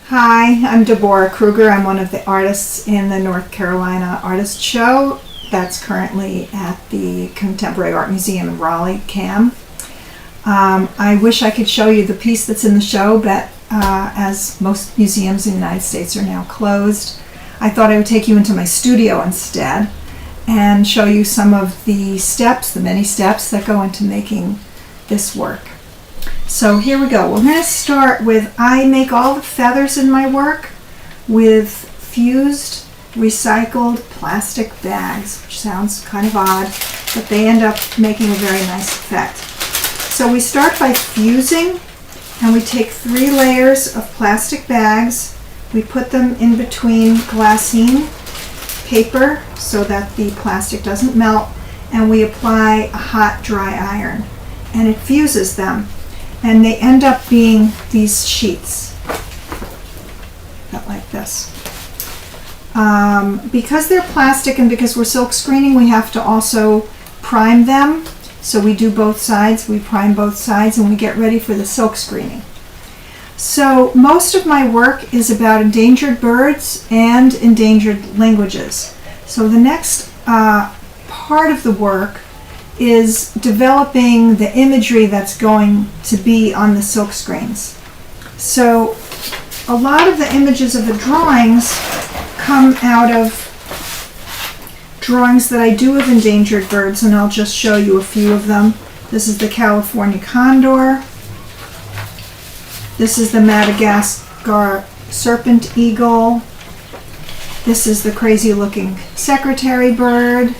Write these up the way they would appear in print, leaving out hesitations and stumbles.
Hi, I'm Deborah Kruger. I'm one of the artists in the North Carolina Artist Show that's currently at the Contemporary Art Museum in Raleigh, CAM. I wish I could show you the piece that's in the show, but as most museums in the United States are now closed, I thought I would take you into my studio instead and show you some of the steps, the many steps that go into making this work. So here we go. We're going to start with, I make all the feathers in my work with fused recycled plastic bags, which sounds kind of odd, but they end up making a very nice effect. So we start by fusing, and we take 3 layers of plastic bags. We put them in between glassine paper so that the plastic doesn't melt, and we apply a hot dry iron, and it fuses them. And they end up being these sheets, like this. Because they're plastic and because we're silk screening, we have to also prime them. So we do both sides, we prime both sides, and we get ready for the silk screening. So most of my work is about endangered birds and endangered languages. So the next part of the work is developing the imagery that's going to be on the silk screens. So a lot of the images of the drawings come out of drawings that I do of endangered birds, and I'll just show you a few of them. This is the California condor. This is the Madagascar serpent eagle. This is the crazy looking secretary bird,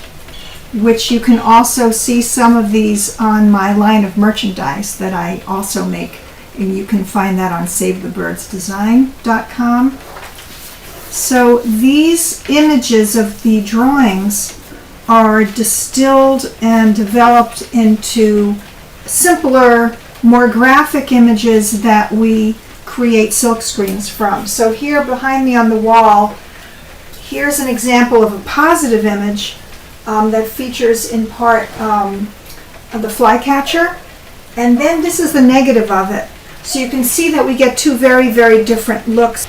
which you can also see some of these on my line of merchandise that I also make, and you can find that on SaveTheBirdsDesign.com. So these images of the drawings are distilled and developed into simpler, more graphic images that we create silk screens from. So here behind me on the wall, here's an example of a positive image that features in part of the flycatcher, and then this is the negative of it. So you can see that we get 2 very, very different looks.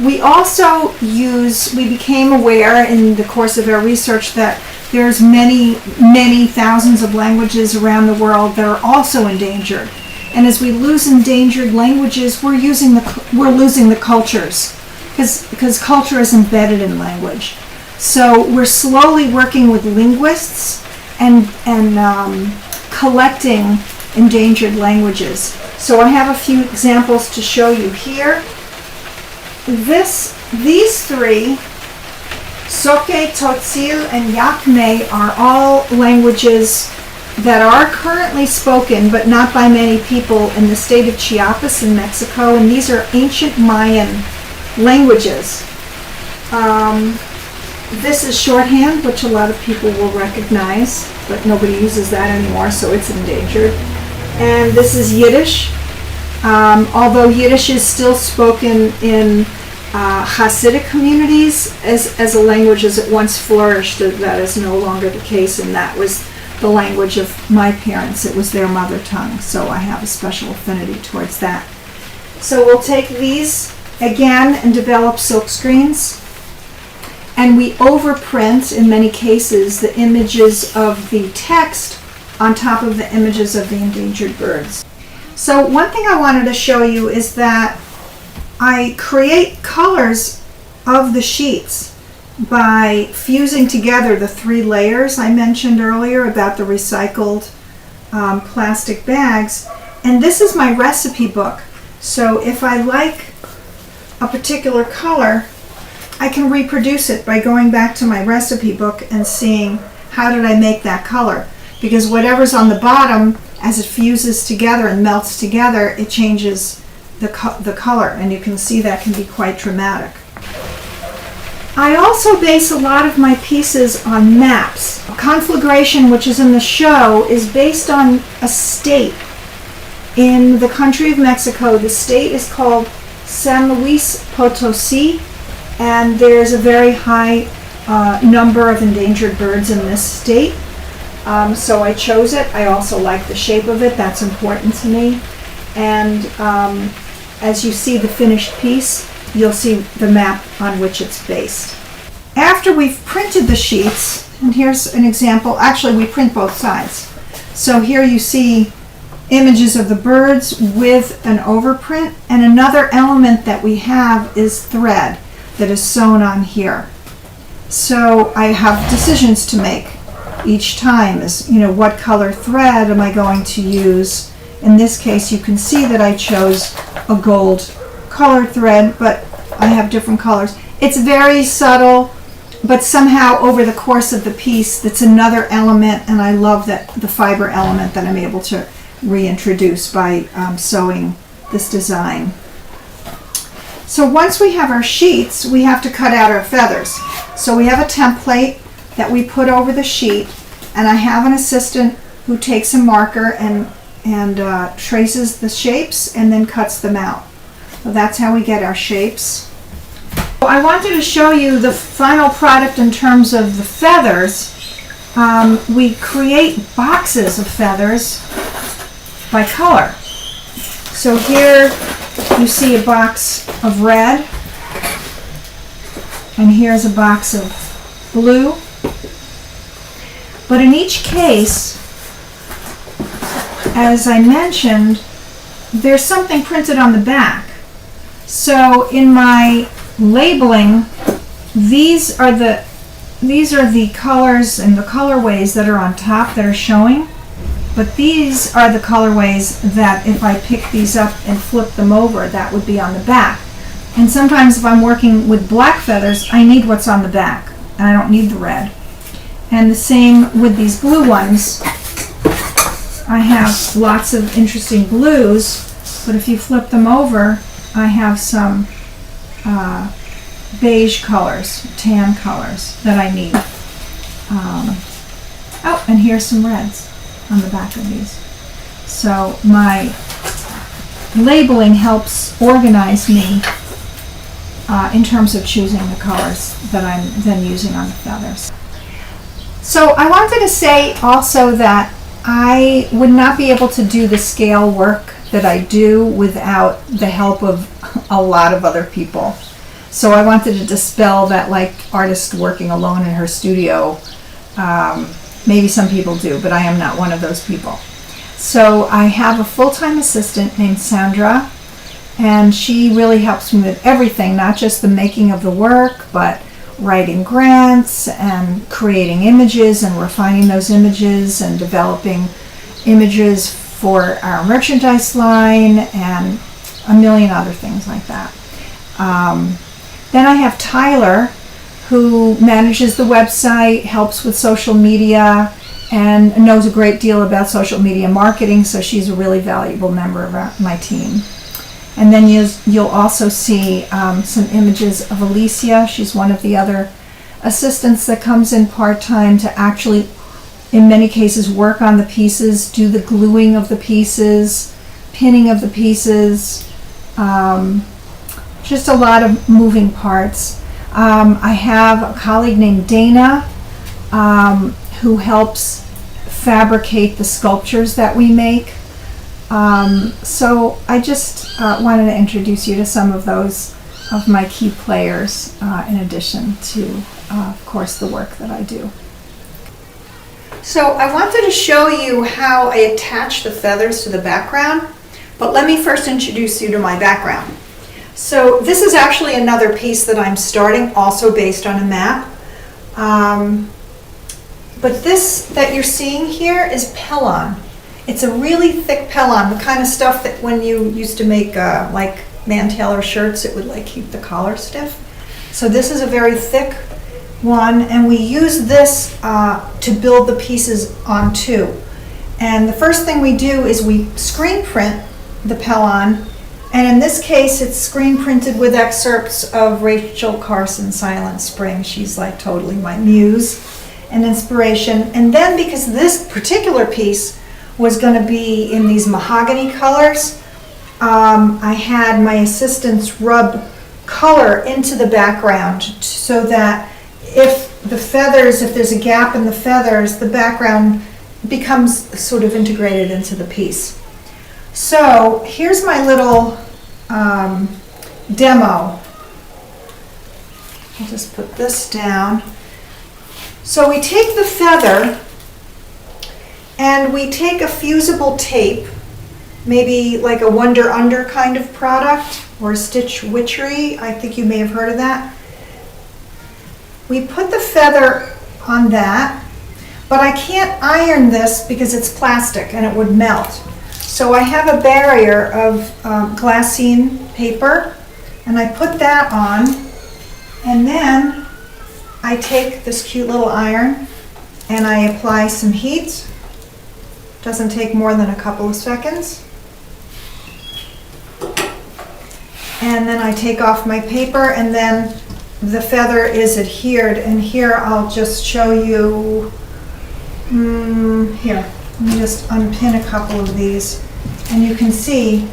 We also we became aware in the course of our research that there's many, many thousands of languages around the world that are also endangered. And as we lose endangered languages, we're losing the cultures, because culture is embedded in language. So we're slowly working with linguists and collecting endangered languages. So I have a few examples to show you here. These 3, Soke, Tzotzil, and Yakme, are all languages that are currently spoken, but not by many people, in the state of Chiapas in Mexico, and these are ancient Mayan languages. This is shorthand, which a lot of people will recognize, but nobody uses that anymore, so it's endangered. And this is Yiddish. Although Yiddish is still spoken in Hasidic communities as a language as it once flourished, that is no longer the case, and that was the language of my parents. It was their mother tongue, so I have a special affinity towards that. So we'll take these again and develop silk screens. And we overprint, in many cases, the images of the text on top of the images of the endangered birds. So one thing I wanted to show you is that I create colors of the sheets by fusing together the 3 layers I mentioned earlier about the recycled plastic bags. And this is my recipe book. So if I like a particular color, I can reproduce it by going back to my recipe book and seeing how did I make that color. Because whatever's on the bottom, as it fuses together and melts together, it changes the color, and you can see that can be quite dramatic. I also base a lot of my pieces on maps. Conflagration, which is in the show, is based on a state in the country of Mexico. The state is called San Luis Potosi, and there's a very high number of endangered birds in this state. So I chose it. I also like the shape of it. That's important to me. And as you see the finished piece, you'll see the map on which it's based. After we've printed the sheets, and here's an example, actually we print both sides. So here you see images of the birds with an overprint, and another element that we have is thread that is sewn on here. So I have decisions to make each time is, what color thread am I going to use? In this case, you can see that I chose a gold color thread, but I have different colors. It's very subtle, but somehow over the course of the piece, that's another element, and I love that the fiber element that I'm able to reintroduce by sewing this design. So once we have our sheets, we have to cut out our feathers. So we have a template that we put over the sheet, and I have an assistant who takes a marker and traces the shapes and then cuts them out. So that's how we get our shapes. I wanted to show you the final product in terms of the feathers. We create boxes of feathers by color. So here you see a box of red, and here's a box of blue. But in each case, as I mentioned, there's something printed on the back. So in my labeling, these are the colors and the colorways that are on top that are showing, but these are the colorways that if I pick these up and flip them over, that would be on the back. And sometimes if I'm working with black feathers, I need what's on the back, and I don't need the red. And the same with these blue ones. I have lots of interesting blues, but if you flip them over, I have some beige colors, tan colors that I need. Oh, and here's some reds on the back of these. So my labeling helps organize me in terms of choosing the colors that I'm then using on the feathers. So I wanted to say also that I would not be able to do the scale work that I do without the help of a lot of other people. So I wanted to dispel that, like, artist working alone in her studio. Maybe some people do, but I am not one of those people. So I have a full-time assistant named Sandra, and she really helps me with everything, not just the making of the work, but writing grants and creating images and refining those images and developing images for our merchandise line and a million other things like that. Then I have Tyler, who manages the website, helps with social media, and knows a great deal about social media marketing, so she's a really valuable member of my team. And then you'll also see some images of Alicia. She's one of the other assistants that comes in part-time to actually, in many cases, work on the pieces, do the gluing of the pieces, pinning of the pieces, just a lot of moving parts. I have a colleague named Dana who helps fabricate the sculptures that we make. So I just wanted to introduce you to some of those of my key players in addition to, of course, the work that I do. So I wanted to show you how I attach the feathers to the background, but let me first introduce you to my background. So this is actually another piece that I'm starting, also based on a map. But this that you're seeing here is Pellon. It's a really thick Pellon, the kind of stuff that when you used to make like Man Taylor shirts, it would like keep the collar stiff. So this is a very thick one, and we use this to build the pieces onto. And the first thing we do is we screen print the Pellon, and in this case it's screen printed with excerpts of Rachel Carson's Silent Spring. She's like totally my muse and inspiration. And then because this particular piece was going to be in these mahogany colors, I had my assistants rub color into the background so that if there's a gap in the feathers, the background becomes sort of integrated into the piece. So here's my little demo I'll just put this down. So we take the feather and we take a fusible tape, maybe like a Wonder Under kind of product, or Stitch Witchery. I think you may have heard of that. We put the feather on that, but I can't iron this because it's plastic and it would melt. So I have a barrier of glassine paper, and I put that on, and then I take this cute little iron and I apply some heat. Doesn't take more than a couple of seconds. And then I take off my paper, and then the feather is adhered. And here I'll just show you, here, let me just unpin a couple of these. And you can see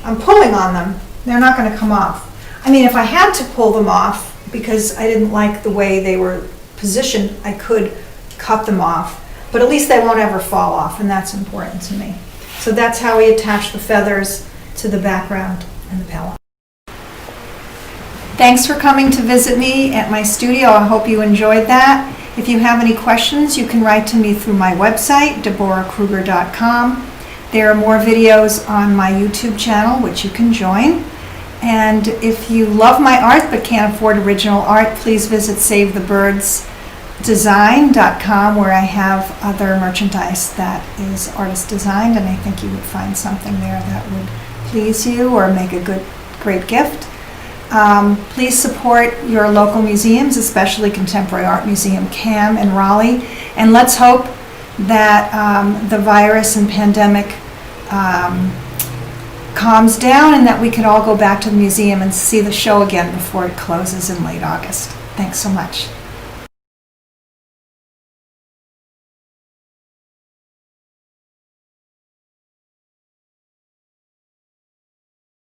I'm pulling on them. They're not going to come off. I mean, if I had to pull them off because I didn't like the way they were positioned, I could cut them off. But at least they won't ever fall off, and that's important to me. So that's how we attach the feathers to the background and the palette. Thanks for coming to visit me at my studio. I hope you enjoyed that. If you have any questions, you can write to me through my website, deborahkruger.com. There are more videos on my YouTube channel, which you can join. And if you love my art but can't afford original art, please visit SaveTheBirdsDesign.com, where I have other merchandise that is artist designed, and I think you would find something there that would please you or make a great gift. Please support your local museums, especially Contemporary Art Museum CAM in Raleigh, and let's hope that the virus and pandemic calms down and that we can all go back to the museum and see the show again before it closes in late August. Thanks so much.